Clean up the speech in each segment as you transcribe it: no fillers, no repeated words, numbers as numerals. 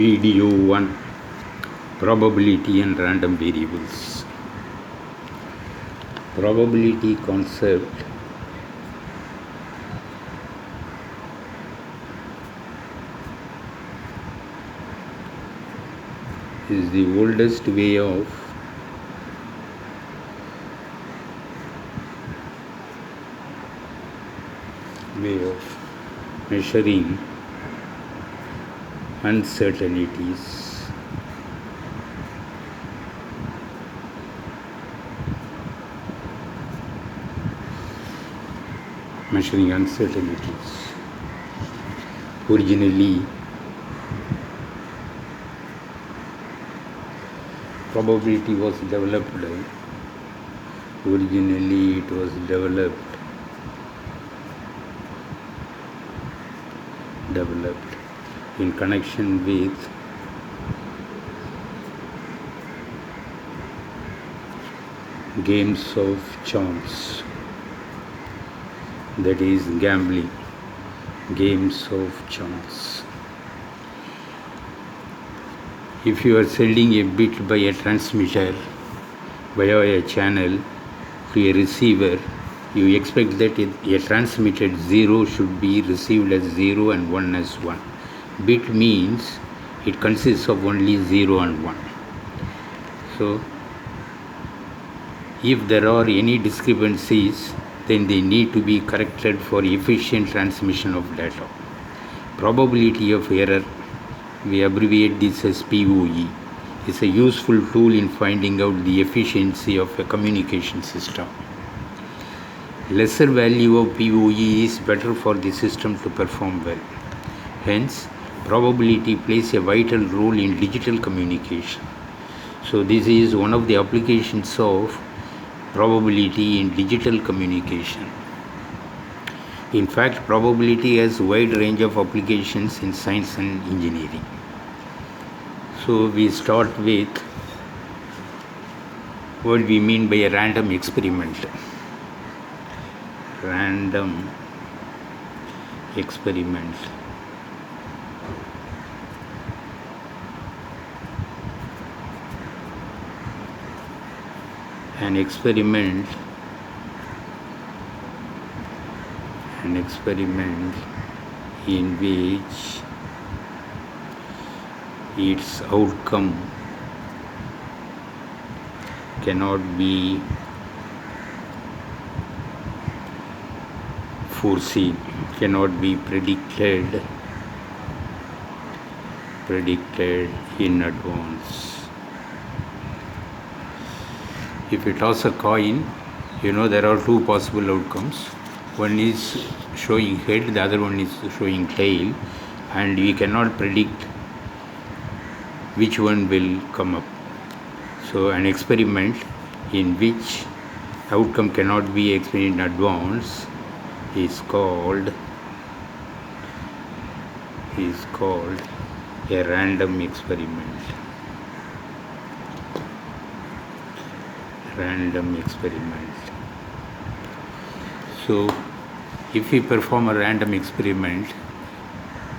Video 1, Probability and Random Variables. Probability concept is the oldest way of measuring uncertainties. Originally, probability was developed. Developed in connection with games of chance, that is gambling, games of chance. If you are sending a bit by a transmitter via a channel to a receiver, you expect that a transmitted 0 should be received as 0 and 1 as 1. Bit means it consists of only 0 and 1. So, if there are any discrepancies, then they need to be corrected for efficient transmission of data. Probability of error, we abbreviate this as POE, is a useful tool in finding out the efficiency of a communication system. Lesser value of POE is better for the system to perform well. Hence, probability plays a vital role in digital communication. So this is one of the applications of probability in digital communication. In fact, probability has a wide range of applications in science and engineering. So we start with what we mean by a random experiment. Random experiment. An experiment in which its outcome cannot be foreseen, cannot be predicted in advance. If you toss a coin, there are two possible outcomes. One is showing head, the other one is showing tail, and we cannot predict which one will come up. So an experiment in which outcome cannot be explained in advance is called a random experiment. So if we perform a random experiment,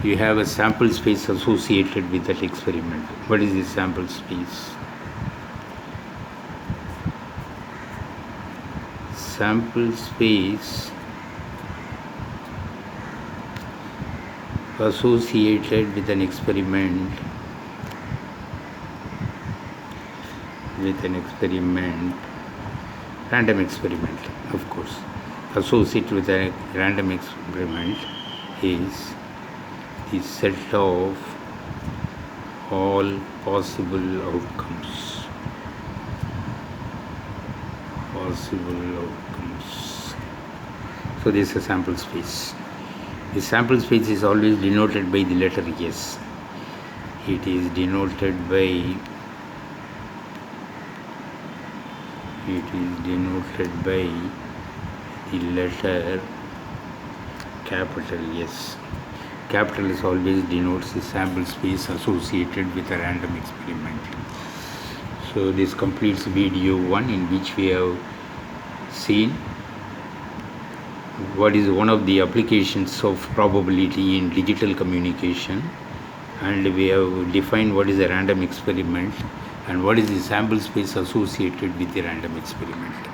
you have a sample space associated with that experiment. What is the sample space? Sample space associated with an experiment random experiment, of course. Associated with a random experiment is the set of all possible outcomes. So this is a sample space. The sample space is always denoted by the letter S. It is denoted by the letter capital S. Capital S always denotes the sample space associated with a random experiment. So this completes video 1, in which we have seen what is one of the applications of probability in digital communication and we have defined what is a random experiment and what is the sample space associated with the random experiment.